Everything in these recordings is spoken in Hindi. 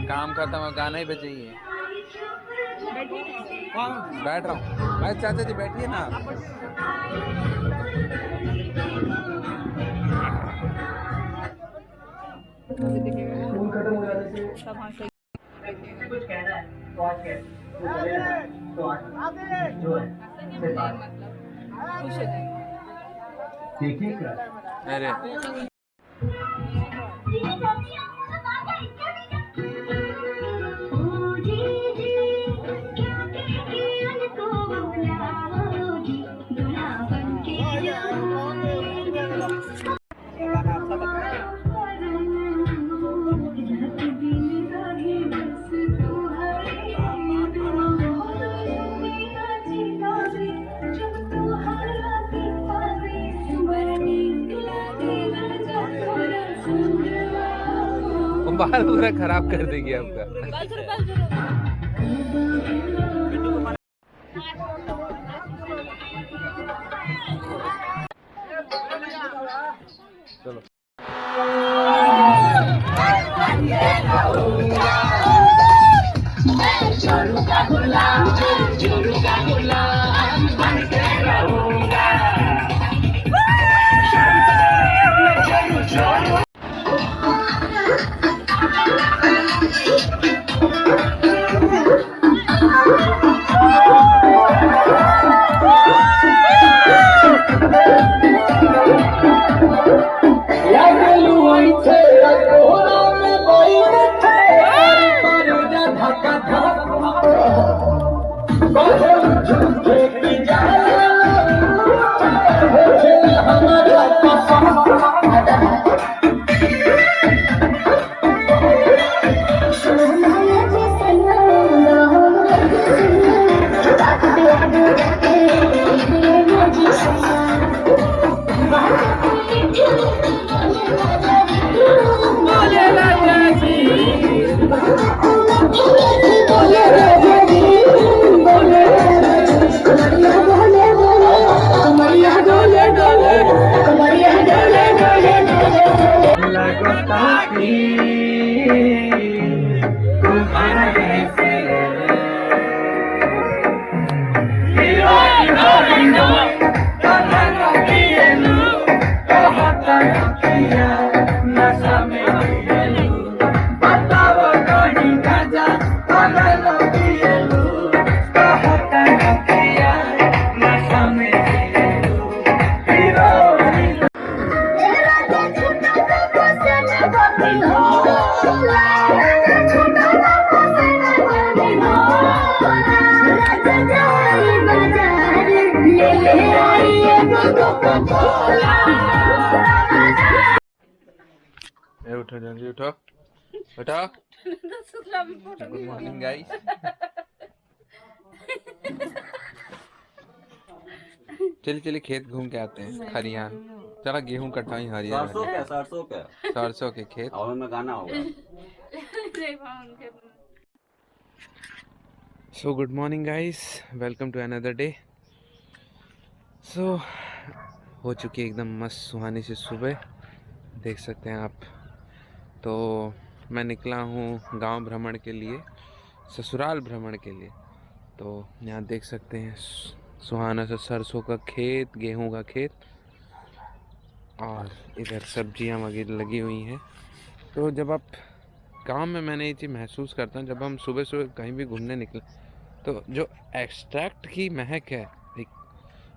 काम खत्म हो, गाना ही बजाइए। बैठ रहा हूँ मैं। चाचा जी बैठिए ना। कुछ कहना है तो आज कह, तो चलेगा तो आज जो है सिर्फ आज देखिए क्या अरे बाल पूरा खराब कर देगी आपका। चलो उठो जल्दी उठो उठो। Good morning guys. चलिए खेत घूम के आते हैं खरियान। चला गेहूं कटाई हरियाणा। सरसों के खेत और में गाना होगा। So good morning guys, welcome to another day. So हो चुकी एकदम मस्त सुहानी सी सुबह, देख सकते हैं आप। तो मैं निकला हूँ गांव भ्रमण के लिए, ससुराल भ्रमण के लिए। तो यहाँ देख सकते हैं सुहाना सा सरसों का खेत, गेहूं का खेत, और इधर सब्जियां वगैरह लगी हुई हैं। तो जब आप गांव में, मैंने ये चीज़ महसूस करता हूँ, जब हम सुबह सुबह कहीं भी घूमने निकले तो जो एक्सट्रैक्ट की महक है, एक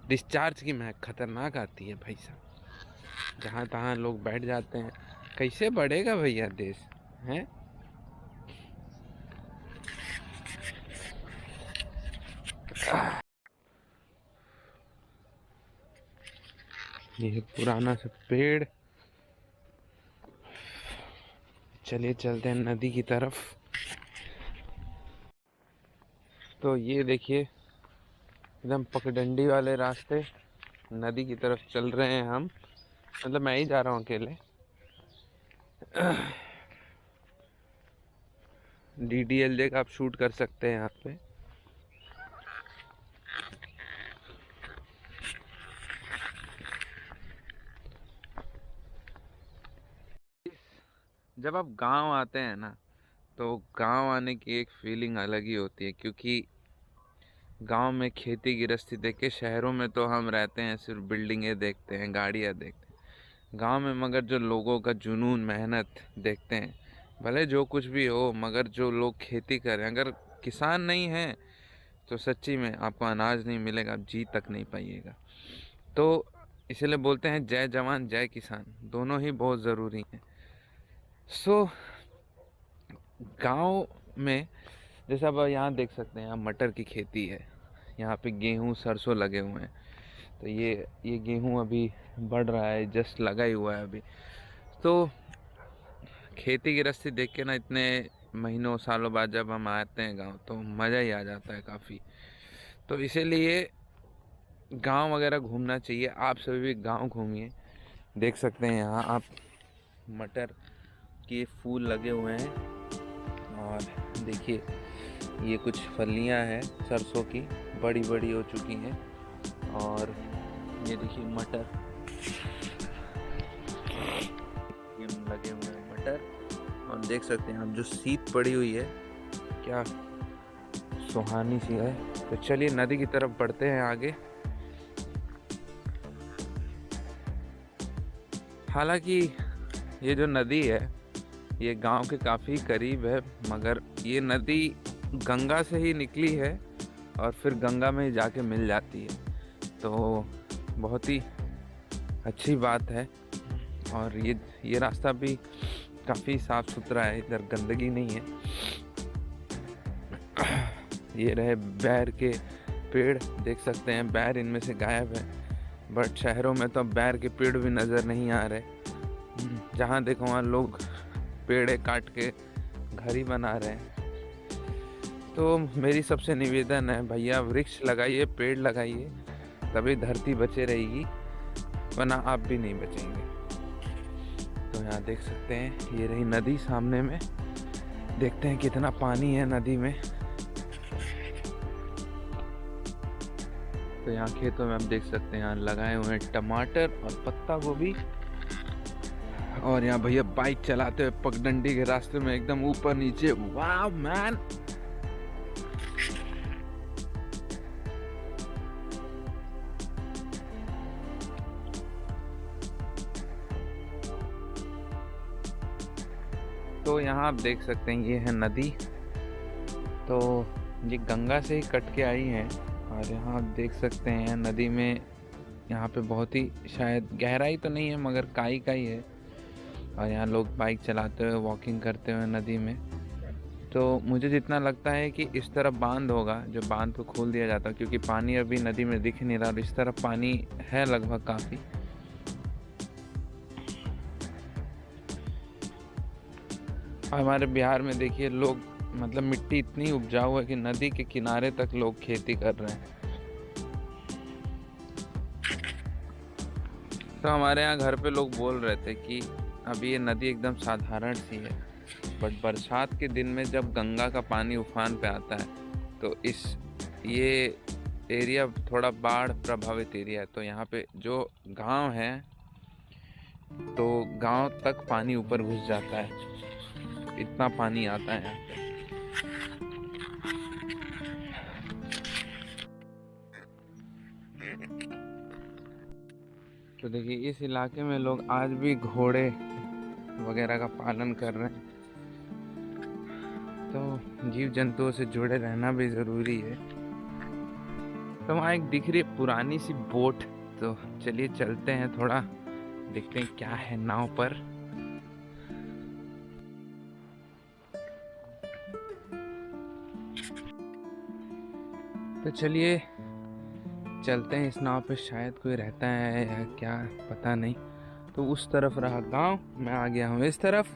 डिस्चार्ज की महक खतरनाक आती है भाई साहब। जहाँ तहाँ लोग बैठ जाते हैं। कैसे बढ़ेगा भैया देश हैं? ये पुराना सा पेड़। चलिए चलते हैं नदी की तरफ। तो ये देखिए एकदम पगडंडी वाले रास्ते नदी की तरफ चल रहे हैं हम। मतलब मैं ही जा रहा हूँ अकेले। DDLJ का आप शूट कर सकते हैं यहाँ पे। जब आप गांव आते हैं ना, तो गांव आने की एक फीलिंग अलग ही होती है, क्योंकि गांव में खेती गृहस्थी देख के, शहरों में तो हम रहते हैं सिर्फ बिल्डिंगें देखते हैं, गाड़ियां देखते हैं। गांव में मगर जो लोगों का जुनून, मेहनत देखते हैं, भले जो कुछ भी हो, मगर जो लोग खेती कर रहे हैं, अगर किसान नहीं है तो सच्ची में आपको अनाज नहीं मिलेगा, आप जी तक नहीं पाइएगा। तो इसीलिए बोलते हैं जय जवान जय किसान, दोनों ही बहुत ज़रूरी हैं। सो गांव में जैसे अब यहाँ देख सकते हैं, यहाँ मटर की खेती है, यहाँ पे गेहूँ सरसों लगे हुए हैं। तो ये गेहूँ अभी बढ़ रहा है, जस्ट लगा ही हुआ है अभी। तो खेती गृहस्थी देख के ना, इतने महीनों सालों बाद जब हम आते हैं गांव, तो मज़ा ही आ जाता है काफ़ी। तो इसीलिए गांव वगैरह घूमना चाहिए, आप सभी भी गांव घूमिए। देख सकते हैं यहाँ आप, मटर के फूल लगे हुए हैं, और देखिए ये कुछ फलियां हैं सरसों की, बड़ी बड़ी हो चुकी हैं। और ये देखिए मटर, ये लगे हुए हैं मटर, और देख सकते हैं आप जो शीत पड़ी हुई है, क्या सुहानी सी है। तो चलिए नदी की तरफ बढ़ते हैं आगे। हालांकि ये जो नदी है, ये गांव के काफ़ी करीब है, मगर ये नदी गंगा से ही निकली है और फिर गंगा में जाके मिल जाती है। तो बहुत ही अच्छी बात है। और ये रास्ता भी काफ़ी साफ़ सुथरा है, इधर गंदगी नहीं है। ये रहे बैर के पेड़, देख सकते हैं बैर इनमें से गायब है, बट शहरों में तो अब बैर के पेड़ भी नज़र नहीं आ रहे। जहाँ देखो वहाँ लोग पेड़ काट के घर ही बना रहे हैं। तो मेरी सबसे निवेदन है, भैया वृक्ष लगाइए, पेड़ लगाइए, तभी धरती बचे रहेगी, वरना आप भी नहीं बचेंगे। तो यहाँ देख सकते हैं, ये रही नदी सामने में, देखते हैं कितना पानी है नदी में। तो यहाँ खेतों में आप देख सकते हैं, यहाँ लगाए हुए हैं टमाटर और पत्ता गोभी। और यहाँ भैया बाइक चलाते हुए पगडंडी के रास्ते में एकदम ऊपर नीचे, वाह मैन। तो यहाँ आप देख सकते हैं, ये है नदी। तो ये गंगा से ही कट के आई है, और यहाँ आप देख सकते हैं नदी में, यहाँ पे बहुत ही शायद गहराई तो नहीं है, मगर काई काई है। और यहाँ लोग बाइक चलाते हुए, वॉकिंग करते हुए नदी में। तो मुझे जितना लगता है कि इस तरफ बांध होगा, जो बांध को खोल दिया जाता है, क्योंकि पानी अभी नदी में दिख नहीं रहा, और इस तरफ पानी है लगभग काफ़ी। हमारे बिहार में देखिए लोग, मतलब मिट्टी इतनी उपजाऊ है कि नदी के किनारे तक लोग खेती कर रहे हैं। तो हमारे यहाँ घर पे लोग बोल रहे थे कि अभी ये नदी एकदम साधारण सी है, बट बरसात के दिन में जब गंगा का पानी उफान पे आता है, तो ये एरिया थोड़ा बाढ़ प्रभावित एरिया है। तो यहाँ पे जो गांव है, तो गांव तक पानी ऊपर घुस जाता है, इतना पानी आता है यहाँ पे। तो देखिए इस इलाके में लोग आज भी घोड़े वगैरह का पालन कर रहे हैं। तो जीव जंतुओं से जुड़े रहना भी ज़रूरी है। तो वहाँ एक दिख रही है पुरानी सी बोट, तो चलिए चलते हैं, थोड़ा देखते हैं क्या है नाव पर। तो चलिए चलते हैं इस नाव पे, शायद कोई रहता है या क्या पता नहीं। तो उस तरफ रहा गांव, मैं आ गया हूँ इस तरफ।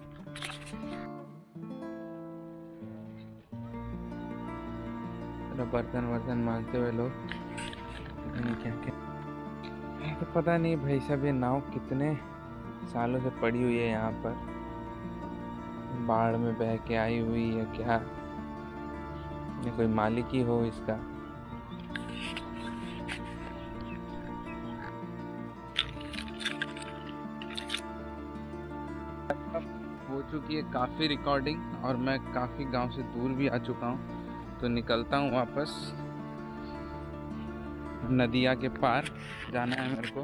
बर्तन वर्तन मांगते हुए लोग, पता नहीं क्या क्या। तो पता नहीं भाई साहब, ये नाव कितने सालों से पड़ी हुई है यहाँ पर, बाढ़ में बह के आई हुई है क्या, या कोई मालिक ही हो इसका। हो चुकी है काफ़ी रिकॉर्डिंग और मैं काफ़ी गांव से दूर भी आ चुका हूँ, तो निकलता हूँ वापस। नदिया के पार जाना है मेरे को।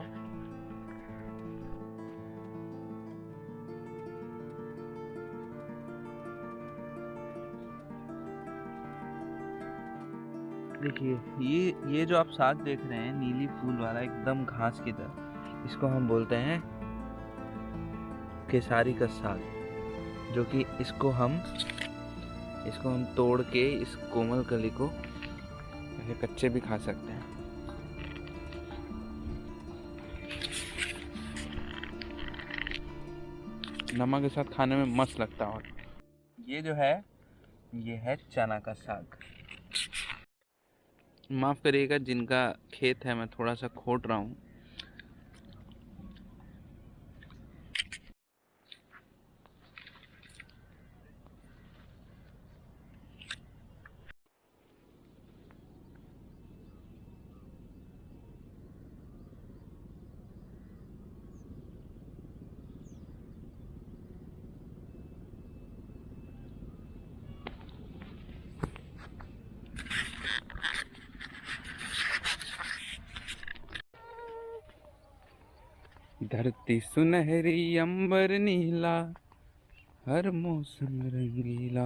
देखिए, ये जो आप साग देख रहे हैं, नीली फूल वाला एकदम घास की तरह, इसको हम बोलते हैं केसारी का साग। जो कि इसको हम तोड़ के इस कोमल कली को ऐसे कच्चे भी खा सकते हैं। नमक के साथ खाने में मस्त लगता है। और ये जो है, ये है चना का साग। माफ़ करिएगा, जिनका खेत है मैं थोड़ा सा खोट रहा हूँ। धरती सुनहरी अंबर नीला, हर मौसम रंगीला,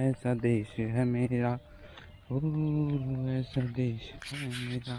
ऐसा देश है मेरा, ओ ऐसा देश है मेरा।